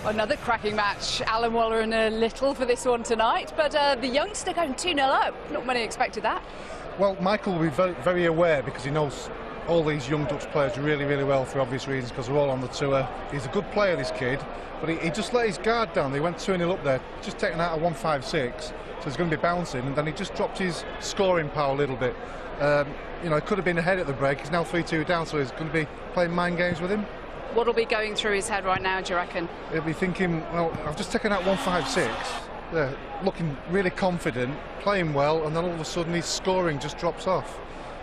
Another cracking match. Alan Waller and a little for this one tonight, but the youngster going 2-0 up. Not many expected that. Well, Michael will be very, very aware because he knows all these young Dutch players really, really well for obvious reasons because they're all on the tour. He's a good player, this kid, but he just let his guard down. He went 2-0 up there, just taken out a 1-5-6, so he's going to be bouncing, and then he just dropped his scoring power a little bit. You know, it could have been ahead at the break. He's now 3-2 down, so he's going to be playing mind games with him. What will be going through his head right now, do you reckon? He'll be thinking, well, I've just taken out 1-5-6, looking really confident, playing well, and then all of a sudden his scoring just drops off.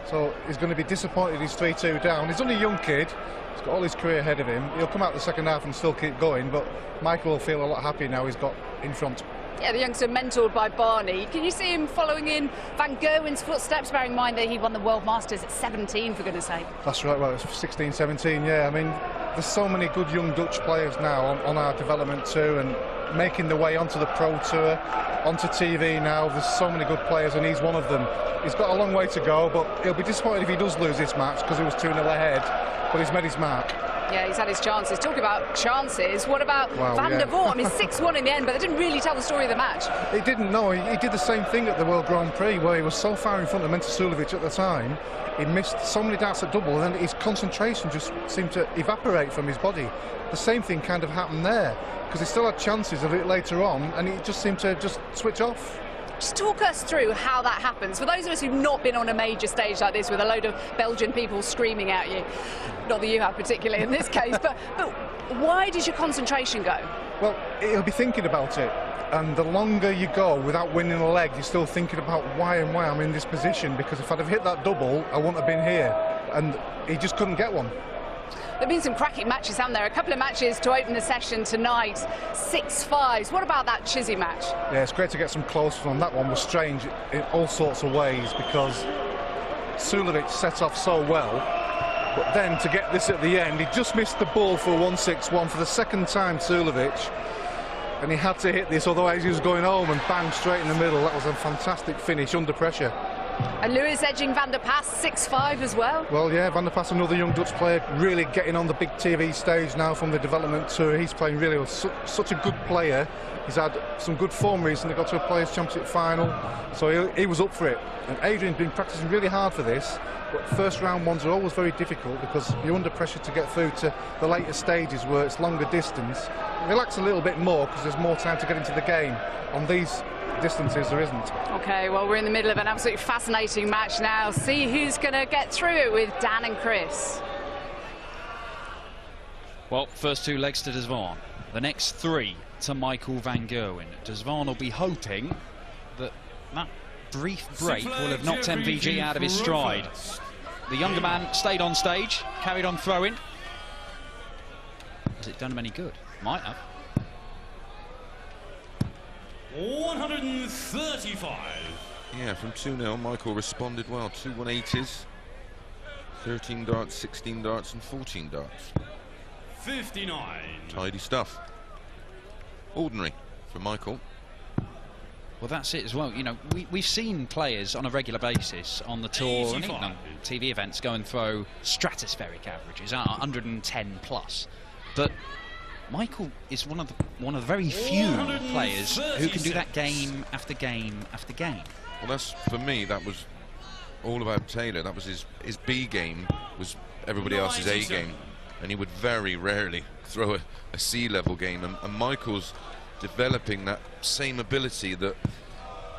So he's going to be disappointed he's 3-2 down. He's only a young kid, he's got all his career ahead of him. He'll come out the second half and still keep going, but Michael will feel a lot happier now he's got in front. Yeah, the youngster mentored by Barney. Can you see him following in Van Gerwen's footsteps, bearing in mind that he won the World Masters at 17, for goodness sake? That's right, well, it's 16, 17, yeah. I mean, there's so many good young Dutch players now on our development too, and making their way onto the Pro Tour, onto TV now. There's so many good players, and he's one of them. He's got a long way to go, but he'll be disappointed if he does lose this match because he was 2-0 ahead, but he's made his mark. Yeah, he's had his chances. Talk about chances. What about Van der Voort? I mean, 6-1 in the end, but they didn't really tell the story of the match. He didn't, no. He did the same thing at the World Grand Prix, where he was so far in front of Sulevic at the time. He missed so many darts at double, and then his concentration just seemed to evaporate from his body. The same thing kind of happened there, because he still had chances of it later on, and he just seemed to just switch off. Just talk us through how that happens. For those of us who've not been on a major stage like this with a load of Belgian people screaming at you, not that you have particularly in this case, but why does your concentration go? Well, he'll be thinking about it, and the longer you go without winning a leg, you're still thinking about why I'm in this position, because if I'd have hit that double, I wouldn't have been here, and he just couldn't get one. There have been some cracking matches, haven't there? A couple of matches to open the session tonight, 6-5s. What about that Chizzy match? Yeah, it's great to get some close on. That one was strange in all sorts of ways because Sulevic set off so well, but then to get this at the end, he just missed the ball for a 1-6-1 for the second time, Sulevic, and he had to hit this, otherwise he was going home, and bang, straight in the middle. That was a fantastic finish under pressure. And Lewis edging Van der Pas 6-5 as well. Well, yeah, Van der Pas, another young Dutch player, really getting on the big TV stage now from the development tour. He's playing really well. Such a good player. He's had some good form recently, got to a Players' Championship final, so he was up for it. And Adrian's been practicing really hard for this, but first round ones are always very difficult because you're under pressure to get through to the later stages where it's longer distance. Relax a little bit more because there's more time to get into the game. On these distances there isn't. Okay, well, we're in the middle of an absolutely fascinating match now. See who's going to get through it with Dan and Chris. Well, first two legs to Zwaan, the next three to Michael van Gerwen. Zwaan will be hoping that that brief break will have knocked MVG out of his stride. The younger man stayed on stage, carried on throwing. Has it done him any good? Might have. 135. Yeah, from 2-0, Michael responded well. 2 180s, 13 darts, 16 darts, and 14 darts. 59. Tidy stuff. Ordinary for Michael. Well, that's it as well. You know, we've seen players on a regular basis on the tour and even on TV events go and throw stratospheric averages, 110 plus. But Michael is one of the very few players who can do that game after game after game. Well, that's, for me, that was all about Taylor. That was his B game, was everybody else's A game, and he would very rarely throw a C level game. And Michael's developing that same ability that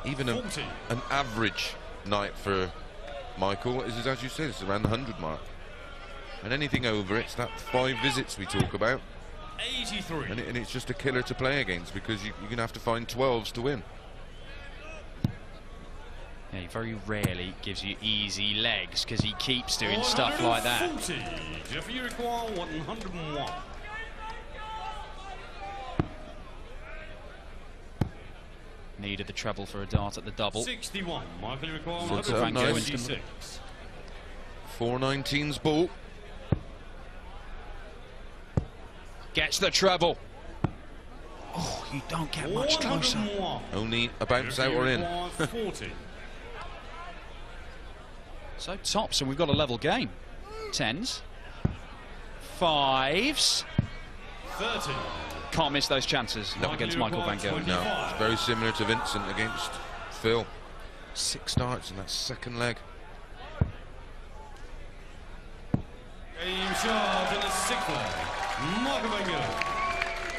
even an average night for Michael is, as you said, it's around the 100 mark. And anything over it's that 5 visits we talk about. 83. And it's just a killer to play against because you're going to have to find 12s to win. Yeah, he very rarely gives you easy legs because he keeps doing stuff like that. 40. Jeffrey require 101. Needed the treble for a dart at the double. 61. Michael require So 156. 419's ball. Gets the treble. Oh, you don't get much closer. Only a bounce out or in. 40. So tops, and we've got a level game. 10s. 5s. 30. can't miss those chances against Michael van Gerwen. No, it's very similar to Vincent against Phil. 6 starts in that second leg. Game charge in the 6th leg. Michael van Gerwen.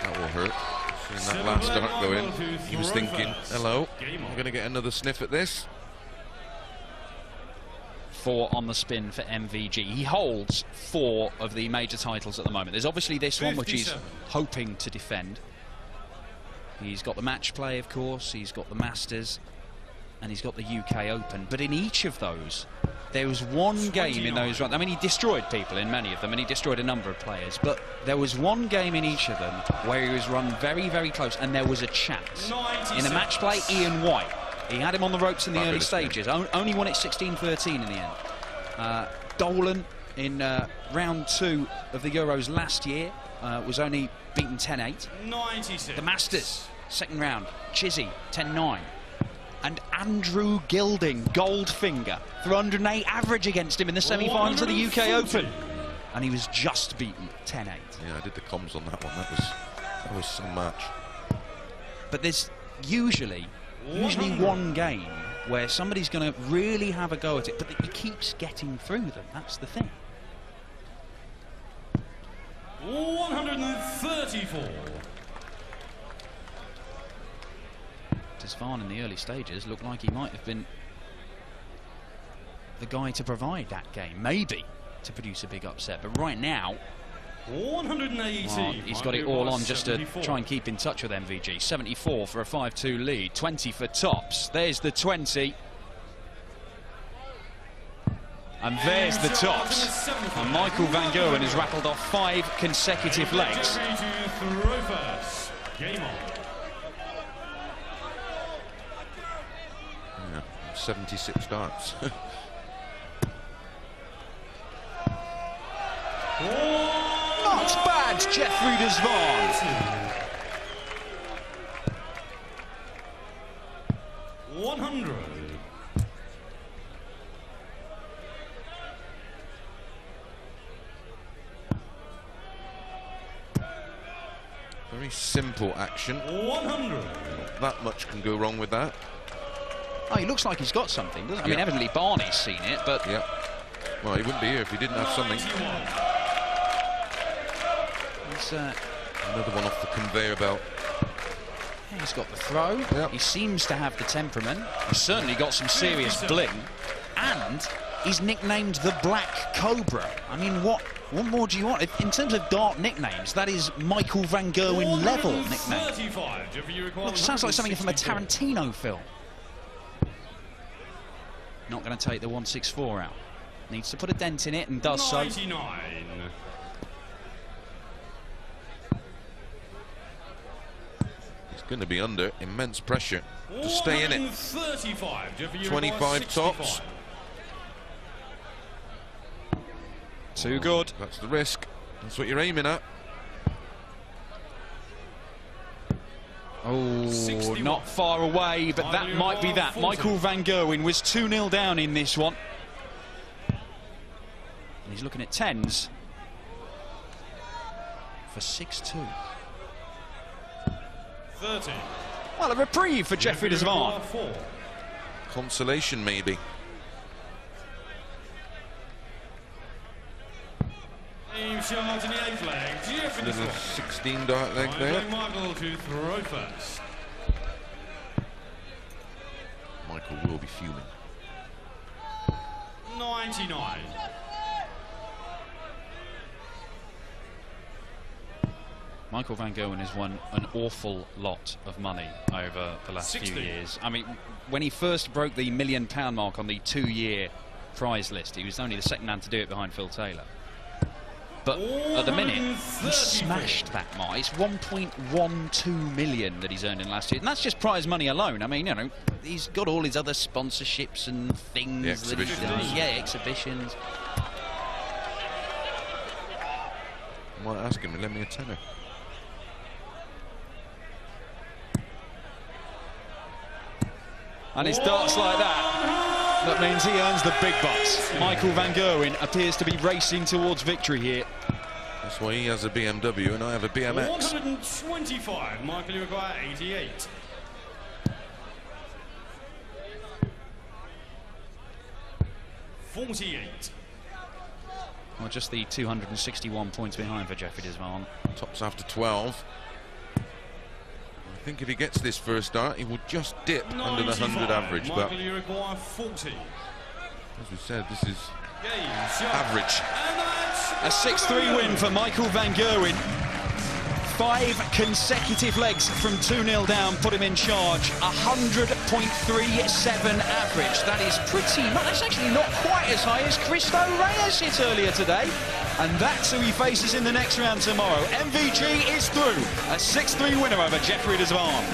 That will hurt. Seeing that last start go in, he was thinking, hello, I'm going to get another sniff at this. 4 on the spin for MVG. He holds 4 of the major titles at the moment. There's obviously this one which he's hoping to defend. He's got the match play, of course, he's got the Masters, and he's got the UK Open. But in each of those, there was one game in those runs. I mean, he destroyed people in many of them, and he destroyed a number of players. But there was one game in each of them where he was run very, very close, and there was a chance. In the match play, Ian White. He had him on the ropes in the early stages. Only won it 16-13 in the end. Dolan in round 2 of the Euros last year was only beaten 10-8. The Masters, second round, Chizzy, 10-9. And Andrew Gilding, Goldfinger, 308 average against him in the semi-finals of the UK Open. And he was just beaten 10-8. Yeah, I did the comms on that one. That was some match. But there's usually one game where somebody's going to really have a go at it, but he keeps getting through them. That's the thing. 134. Zwaan in the early stages looked like he might have been the guy to provide that game, maybe to produce a big upset. But right now, 180. well, he's got it all on just to try and keep in touch with MVG. 74 for a 5-2 lead, 20 for tops. There's the 20. And there's the tops. And Michael van Gerwen has rattled off 5 consecutive legs. Game on. Yeah, 76 starts. Not bad, Jeffrey de Zwaan. 100. Very simple action. 100. Not that much can go wrong with that. Oh, he looks like he's got something, doesn't he? I mean, evidently Barney's seen it, but... Yeah. Well, he wouldn't be here if he didn't have something. He's, another one off the conveyor belt. Yeah, he's got the throw. Yep. He seems to have the temperament. He's certainly got some serious bling. And he's nicknamed the Black Cobra. I mean, what more do you want? In terms of dart nicknames, that is Michael van Gerwen level nickname. Look, sounds like something from a Tarantino film. Not going to take the 164 out. Needs to put a dent in it and does 99. so. He's going to be under immense pressure to stay in it. 25 tops. Too good. That's the risk. That's what you're aiming at. Oh, 61. not far away, but that might be that. 40. Michael van Gerwen was 2-0 down in this one. And he's looking at 10s for 6-2. 30. Well, a reprieve for Jeffrey de Zwaan. Consolation, maybe. Game shot in the 8th leg. Jeffrey de Little Zwaan. 16 dart leg there. Michael to throw first. Michael will be fuming. 99. Michael van Gerwen has won an awful lot of money over the last 60. few years. I mean, when he first broke the £1 million mark on the 2-year prize list, he was only the second man to do it behind Phil Taylor. But at the minute, he smashed that mark. It's 1.12 million that he's earned in last year. And that's just prize money alone. I mean, you know, he's got all his other sponsorships and things. The exhibitions. That he does. Yeah, exhibitions. I might ask him to lend me a tenner. And it's darts like that. That means he earns the big bucks. Michael van Gerwen appears to be racing towards victory here. That's why he has a BMW and I have a BMX. 125. Michael, you require 88. Well, just the 261 points behind for Jeffrey Zwaan. Tops after 12. I think if he gets this first start, he will just dip under the 100 average. Michael, but you require 40. as we said, this is average. A 6-3 win for Michael van Gerwen. 5 consecutive legs from 2-0 down put him in charge. 100.37 average. That is pretty much, that's actually not quite as high as Cristo Reyes hit earlier today. And that's who he faces in the next round tomorrow. MVG is through. A 6-3 winner over Jeffrey Zwaan.